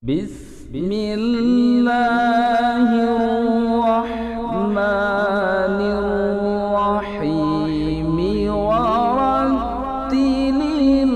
Bismillahirrahmanirrahim. Warattilil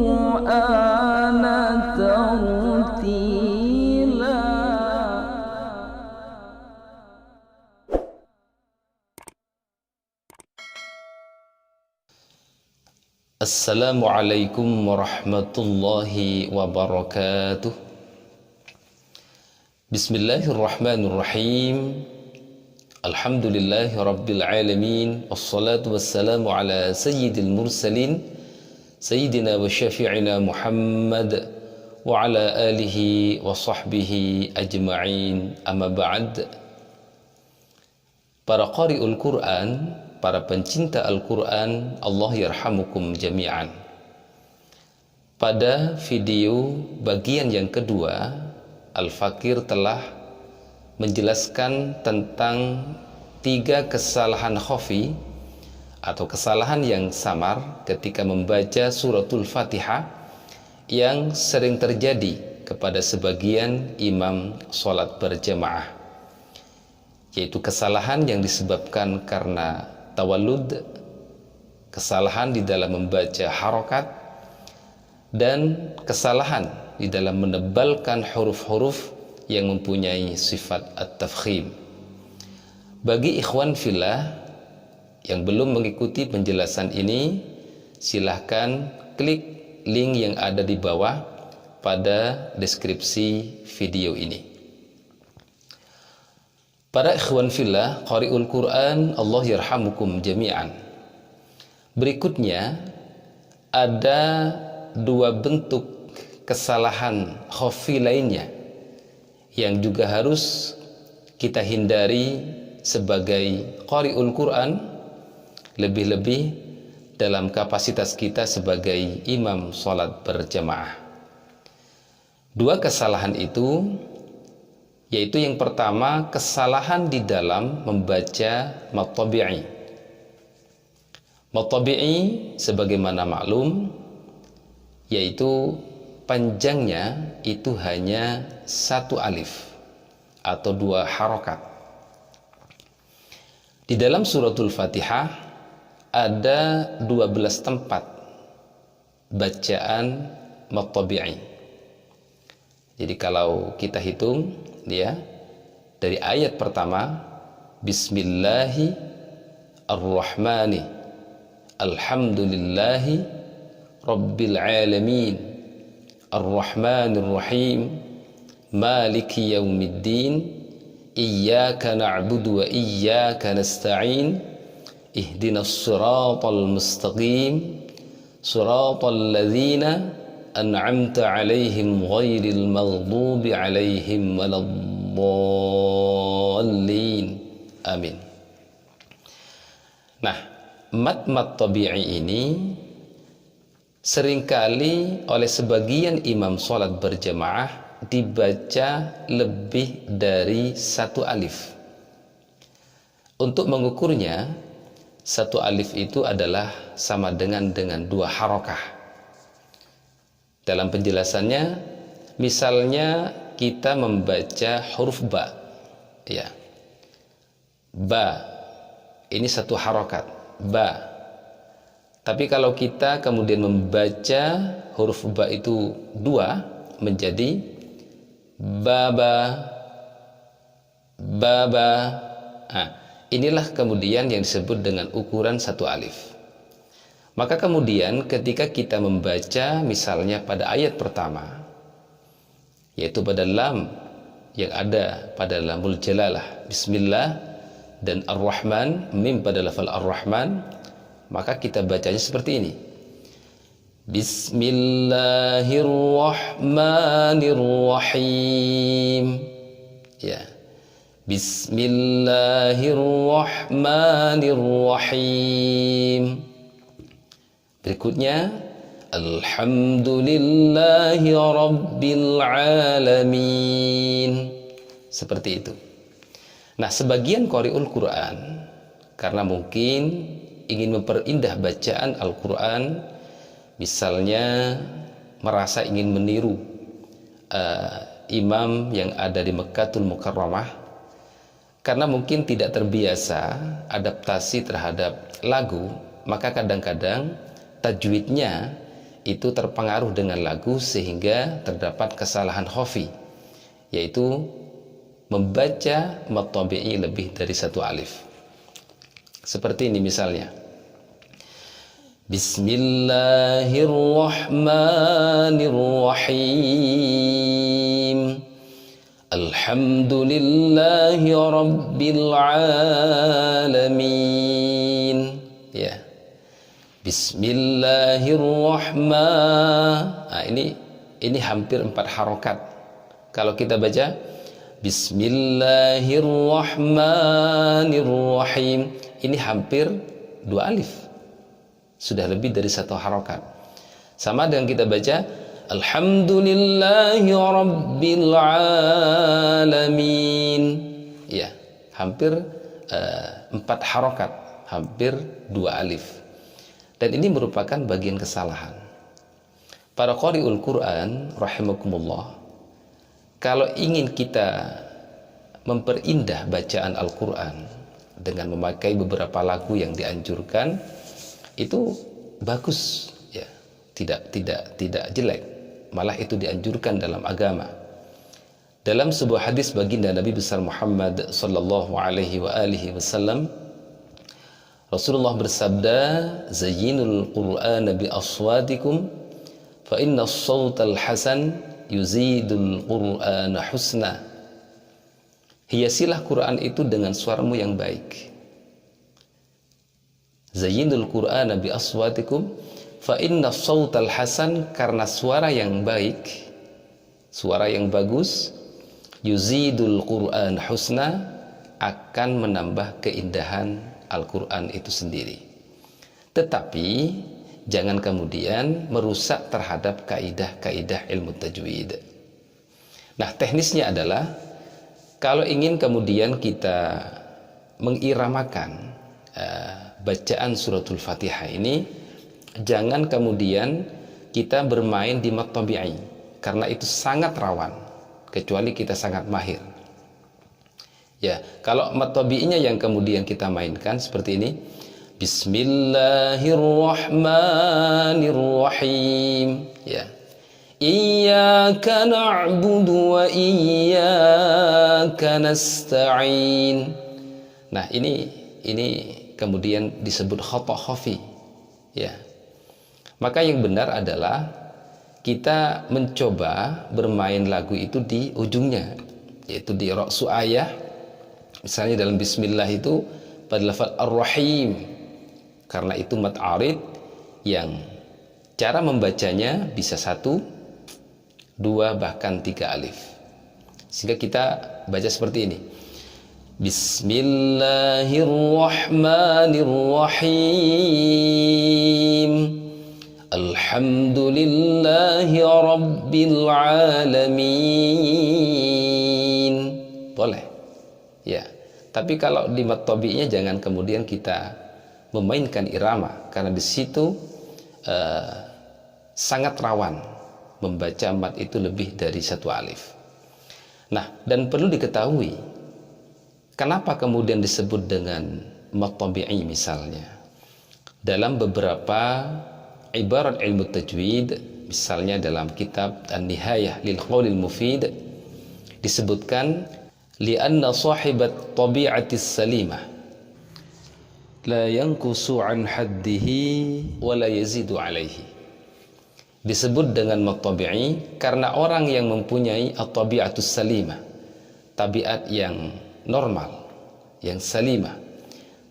Qur'ana tartila. Assalamualaikum warahmatullahi wabarakatuh. Bismillahirrahmanirrahim. Alhamdulillahi rabbil alamin. Wassalatu wassalamu ala sayyidil mursalin sayyidina wa syafi'ina Muhammad wa ala alihi wa sahbihi ajma'in. Amma ba'd. Para qari'ul Quran, para pencinta Al-Quran, Allah yarhamukum jami'an. Pada video bagian yang kedua, Al-Fakir telah menjelaskan tentang 3 kesalahan khafi atau kesalahan yang samar ketika membaca suratul Fatihah yang sering terjadi kepada sebagian imam sholat berjamaah, yaitu kesalahan yang disebabkan karena tawallud, kesalahan di dalam membaca harokat, dan kesalahan di dalam menebalkan huruf-huruf yang mempunyai sifat at-tafkhim. Bagi ikhwan fillah yang belum mengikuti penjelasan ini, silahkan klik link yang ada di bawah pada deskripsi video ini. Para ikhwan fillah, qari'ul Quran, Allah yarhamukum jami'an. Berikutnya ada 2 bentuk kesalahan khafi lainnya yang juga harus kita hindari sebagai qari'ul Quran, lebih-lebih dalam kapasitas kita sebagai imam sholat berjamaah. 2 kesalahan itu, yaitu yang pertama, kesalahan di dalam membaca matabi'i. Matabi'i sebagaimana maklum, yaitu panjangnya itu hanya 1 alif atau 2 harokat. Di dalam suratul Fatihah ada 12 tempat bacaan matabi'i. Jadi kalau kita hitung ya, dari ayat pertama, Bismillahirrahmanirrahim, Alhamdulillahi Rabbil alamin, Ar-Rahmanir-Rahim, Maliki yaumiddin, Iyyaka na'budu wa iyyaka nasta'in, Ihdinas siratal mustaqim, Siratal ladzina an'amta 'alaihim ghairil maghdubi 'alaihim waladdallin. Amin. Nah, mat tabi'i ini seringkali oleh sebagian imam sholat berjamaah dibaca lebih dari 1 alif. Untuk mengukurnya, 1 alif itu adalah sama dengan 2 harokah. Dalam penjelasannya, misalnya kita membaca huruf ba, ya, ba, ini 1 harokat, ba. Tapi kalau kita kemudian membaca huruf ba itu 2 menjadi baba, baba. Nah, inilah kemudian yang disebut dengan ukuran 1 alif. Maka kemudian ketika kita membaca misalnya pada ayat pertama, yaitu pada lam yang ada pada lamul jalalah, Bismillah, dan Ar-Rahman, mim pada lafal Ar-Rahman, maka kita bacanya seperti ini. Bismillahirrahmanirrahim. Ya. Bismillahirrahmanirrahim. Berikutnya, Alhamdulillahi rabbil alamin. Seperti itu. Nah, sebagian qari'ul Quran karena mungkin ingin memperindah bacaan Al-Quran, misalnya merasa ingin meniru imam yang ada di Mekkatul Mukarramah, karena mungkin tidak terbiasa adaptasi terhadap lagu, maka kadang-kadang tajwidnya itu terpengaruh dengan lagu sehingga terdapat kesalahan khafi, yaitu membaca mad tabi'i lebih dari satu alif. Seperti ini misalnya, Bismillahirrahmanirrahim, Alhamdulillahi Rabbil Alamin. Ya, Bismillahirrahmanirrahim. Nah, ini hampir 4 harokat. Kalau kita baca Bismillahirrahmanirrahim, ini hampir 2 alif. Sudah lebih dari 1 harokat. Sama dengan kita baca Alhamdulillahi Rabbil Alamin. Ya, hampir 4 harokat, hampir 2 alif. Dan ini merupakan bagian kesalahan. Para qari'ul Quran rahimakumullah, kalau ingin kita memperindah bacaan Al-Quran dengan memakai beberapa lagu yang dianjurkan, itu bagus, ya, tidak jelek, malah itu dianjurkan dalam agama. Dalam sebuah hadis baginda Nabi besar Muhammad sallallahu alaihi wasallam, Rasulullah bersabda, "Zayyinul Qur'ana bi aswatikum, fa inna as-sawtal hasan yuzidul Qur'ana husna." Hiasilah Quran itu dengan suaramu yang baik. Zayyinul Qur'ana bi aswatikum fa inna as-sawtal hasan, karena suara yang baik, suara yang bagus, yuzidul Qur'an husna, akan menambah keindahan Al-Quran itu sendiri. Tetapi jangan kemudian merusak terhadap kaidah-kaidah ilmu tajwid. Nah, teknisnya adalah kalau ingin kemudian kita mengiramakan bacaan suratul Fatihah ini, jangan kemudian kita bermain di mad tabi'i, karena itu sangat rawan kecuali kita sangat mahir. Ya, kalau mad tabi'inya yang kemudian kita mainkan seperti ini, Bismillahirrahmanirrahim. Ya, Iyyaka na'budu wa iyyaka nasta'in. Nah, ini kemudian disebut khata khafi. Ya. Maka yang benar adalah kita mencoba bermain lagu itu di ujungnya, yaitu di ra'su ayah. Misalnya dalam bismillah itu pada lafaz ar-rahim, karena itu mad arid yang cara membacanya bisa 1, 2, bahkan 3 alif. Sehingga kita baca seperti ini. Bismillahirrahmanirrahim, Alhamdulillahi Rabbil Alamin. Boleh, ya. Tapi kalau di mad tabi'inya jangan kemudian kita memainkan irama, karena di situ sangat rawan membaca mad itu lebih dari 1 alif. Nah, dan perlu diketahui, kenapa kemudian disebut dengan mad tabi'i misalnya? Dalam beberapa ibarat ilmu tajwid, misalnya dalam kitab An-Nihayah lil Qaulil Mufid, disebutkan li'anna sahibat tabi'atis salimah la yanqusu an haddihi wa la yazidu alaihi. Disebut dengan mad tabi'i karena orang yang mempunyai at-tabi'atus salimah, tabiat yang normal, yang salimah,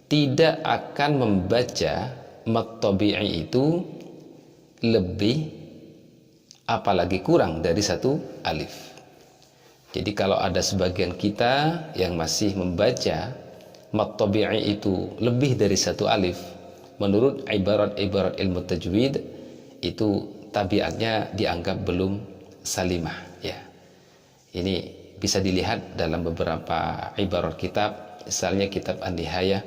tidak akan membaca mad tabi'i itu lebih, apalagi kurang dari 1 alif. Jadi kalau ada sebagian kita yang masih membaca mad tabi'i itu lebih dari 1 alif, menurut ibarat-ibarat ilmu tajwid, itu tabiatnya dianggap belum salimah, ya. Ini bisa dilihat dalam beberapa ibarat kitab, misalnya kitab An-Nihayah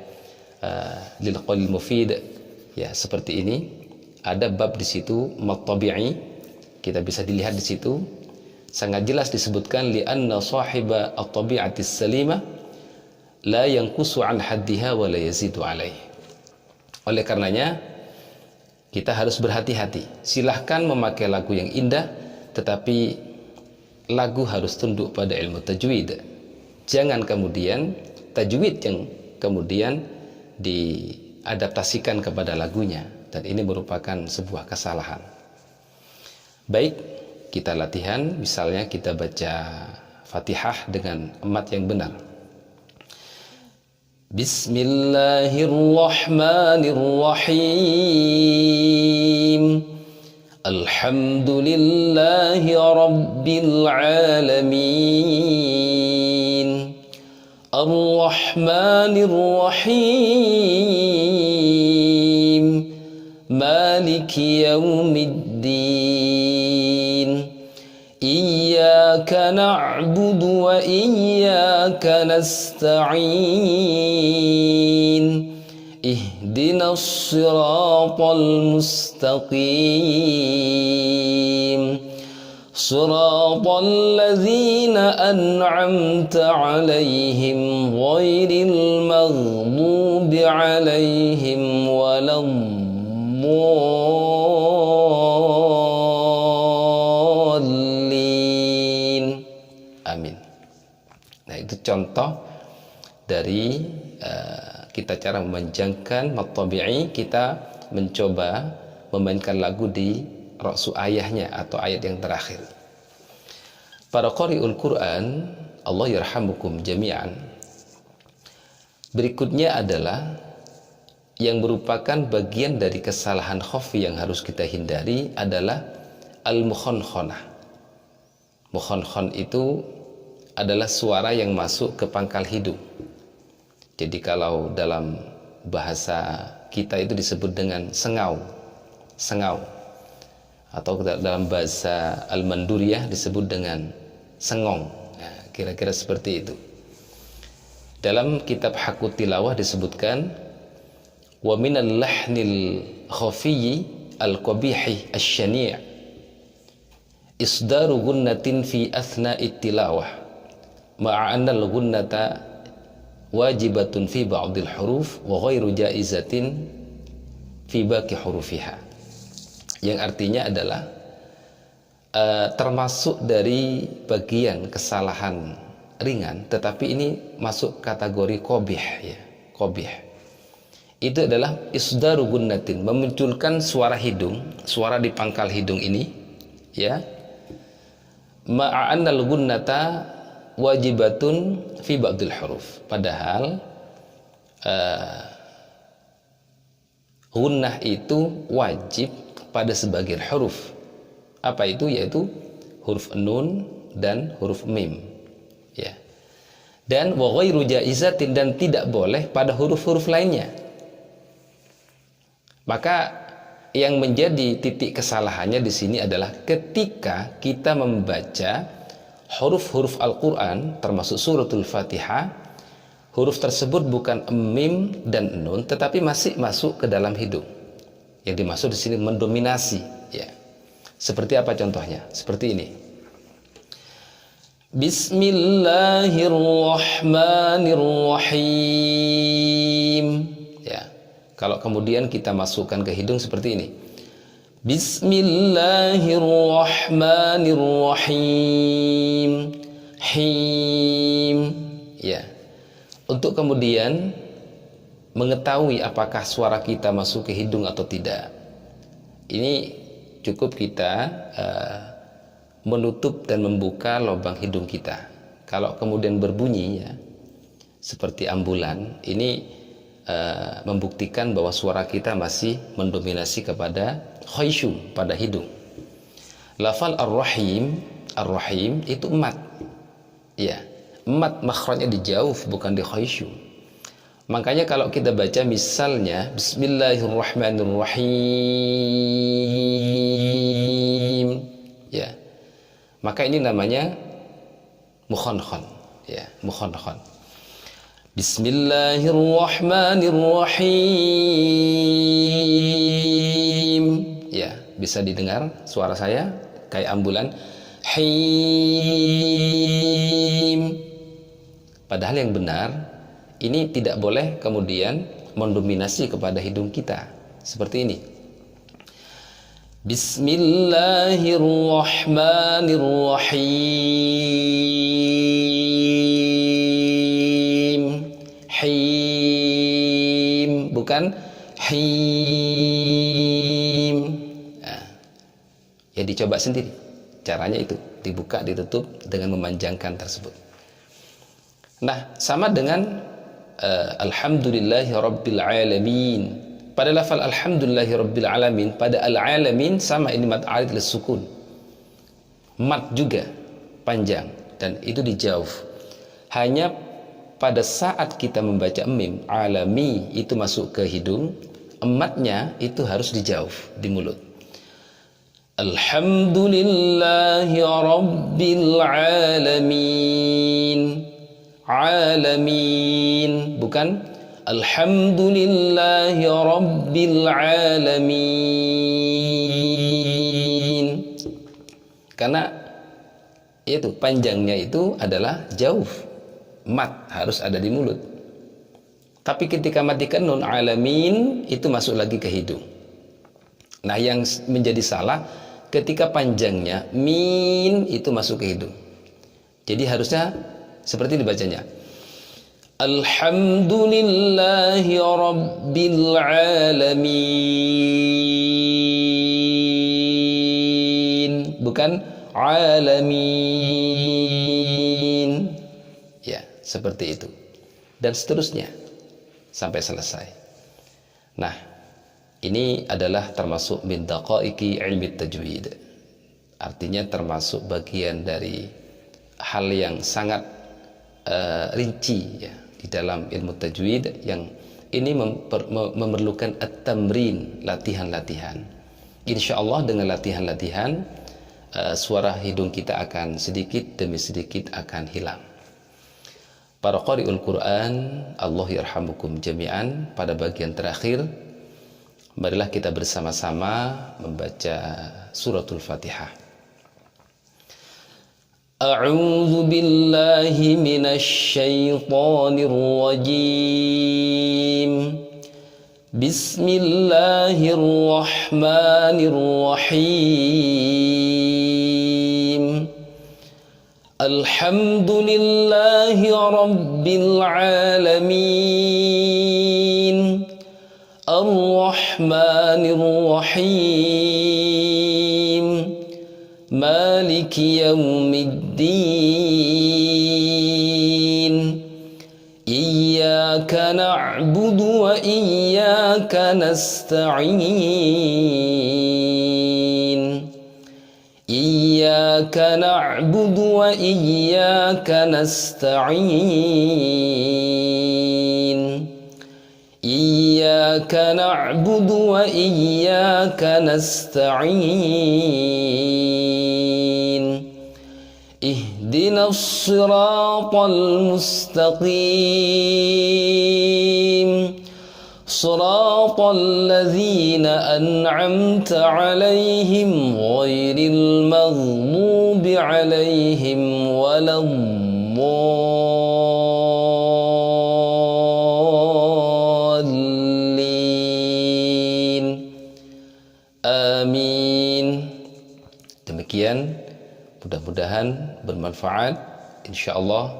lil Qaulil Mufid, ya, seperti ini. Ada bab di situ mad tabi'i, kita bisa dilihat di situ. sangat jelas disebutkan li'anna sahiba at-tabi'atis salimah la yanqusu an haddiha wa la yazidu alaih. Oleh karenanya kita harus berhati-hati. Silahkan memakai lagu yang indah, tetapi lagu harus tunduk pada ilmu tajwid. Jangan kemudian tajwid yang kemudian diadaptasikan kepada lagunya, dan ini merupakan sebuah kesalahan. Baik, kita latihan, misalnya kita baca Fatihah dengan emmat yang benar. Bismillahirrahmanirrahim. Alhamdulillahi rabbil alamin. Ar-Rahmanir-Rahim. Maliki yaumiddin. Iyyaka na'budu wa iyyaka nasta'in. Ihdinas siratal mustaqim. Siratal ladzina an'amta 'alaihim ghairil maghdubi 'alaihim waladdallin. Amin. Nah, itu contoh dari kita cara memanjangkan mat tabi'i. Kita mencoba memainkan lagu di ra'su ayahnya atau ayat yang terakhir. Para qari'ul Quran, Allah yarhamukum jami'an. Berikutnya adalah yang merupakan bagian dari kesalahan khafi yang harus kita hindari adalah al-mukhonkhonah. Mukhonkhon itu adalah suara yang masuk ke pangkal hidung. Jadi kalau dalam bahasa kita itu disebut dengan sengau. Sengau. Atau dalam bahasa Al-Manduriyah disebut dengan sengong. Nah, kira-kira seperti itu. Dalam kitab Haqqut Tilawah disebutkan wa minal lahnil khafiyyi al-qabihi asy-syani' isdaru gunnatin fi athna'it tilawah ma'a anna al-gunnata wajibatun fi ba'dil huruf wa ghairu jaizatin fi baqi hurufiha. Yang artinya adalah termasuk dari bagian kesalahan ringan, tetapi ini masuk kategori qabih ya, qabih. Itu adalah isdaru gunnatin, memunculkan suara hidung, suara di pangkal hidung ini ya. Ma'annal gunnata wajibatun fi ba'dil huruf. Padahal gunnah itu wajib pada sebagian huruf. Apa itu? Yaitu huruf nun dan huruf mim ya. Dan wa ghairu jaizatin, dan tidak boleh pada huruf-huruf lainnya. Maka yang menjadi titik kesalahannya di sini adalah ketika kita membaca huruf-huruf Al-Quran termasuk suratul Fatihah, huruf tersebut bukan mim dan nun, tetapi masih masuk ke dalam hidung. Yang dimaksud di sini mendominasi ya. Seperti apa contohnya? Seperti ini. Bismillahirrahmanirrahim. Ya. Kalau kemudian kita masukkan ke hidung seperti ini. Bismillahirrahmanirrahim. Him. Ya. Untuk kemudian mengetahui apakah suara kita masuk ke hidung atau tidak, ini cukup kita menutup dan membuka lubang hidung kita. Kalau kemudian berbunyi ya, seperti ambulan, ini membuktikan bahwa suara kita masih mendominasi kepada khayshum, pada hidung. Lafal ar-rahim, ar-rahim itu mat ya, mat makhrajnya dijawf bukan di khayshum. Makanya kalau kita baca misalnya Bismillahirrahmanirrahim ya, maka ini namanya mukhonkhon ya, mukhonkhon. Bismillahirrahmanirrahim ya, bisa didengar suara saya kayak ambulan. him. Padahal yang benar ini tidak boleh kemudian mendominasi kepada hidung kita seperti ini. Bismillahirrahmanirrahim. Him, bukan him. Nah, ya dicoba sendiri. Caranya itu, dibuka, ditutup dengan memanjangkan tersebut. Nah, sama dengan alhamdulillahi rabbil alamin. Pada lafal alhamdulillahi rabbil alamin, pada al-alamin sama ini mad arid lis-sukun. Mad juga panjang dan itu dijauh. Hanya pada saat kita membaca mim alami itu masuk ke hidung, ematnya itu harus dijauh di mulut. Alhamdulillahi rabbil alamin. Alamin, bukan alhamdulillahi rabbil alamin. Karena itu panjangnya itu adalah jauh. Mat harus ada di mulut. Tapi ketika matikan nun alamin itu masuk lagi ke hidung. Nah, yang menjadi salah ketika panjangnya min itu masuk ke hidung. Jadi harusnya seperti dibacanya. Alhamdulillahi rabbil alamin. Bukan alamin. Ya, seperti itu. Dan seterusnya sampai selesai. Nah, ini adalah termasuk min daqaiqi ilmi tajwid. Artinya termasuk bagian dari hal yang sangat rinci ya di dalam ilmu tajwid, yang ini memerlukan at-tamrin, latihan-latihan. Insyaallah dengan latihan-latihan suara hidung kita akan sedikit demi sedikit akan hilang. Para qari'ul Quran, Allah yarhamukum jami'an, pada bagian terakhir marilah kita bersama-sama membaca suratul Fatihah. A'udzu billahi minasy syaithanir rajim. Bismillahirrahmanirrahim. Alhamdulillahi rabbil alamin. Ar-Rahmanir Rahim. Maliki yaumiddin. Iyyaka na'budu wa iyyaka nasta'in. Iyyaka na'budu wa iyyaka nasta'in. Iyyaka na'budu wa iyyaka nasta'in. Ihdinas siratal mustaqim. Siratal ladzina an'amta 'alaihim ghairil maghdubi 'alaihim waladdallin. Amin. Demikian, mudah-mudahan bermanfaat. Insyaallah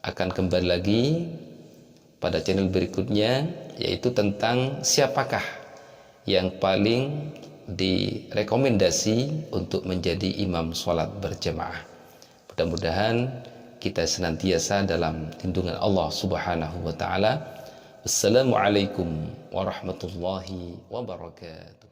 akan kembali lagi pada channel berikutnya, yaitu tentang siapakah yang paling direkomendasi untuk menjadi imam sholat berjamaah. Mudah-mudahan kita senantiasa dalam lindungan Allah Subhanahu wa ta'ala. Wassalamualaikum warahmatullahi wabarakatuh.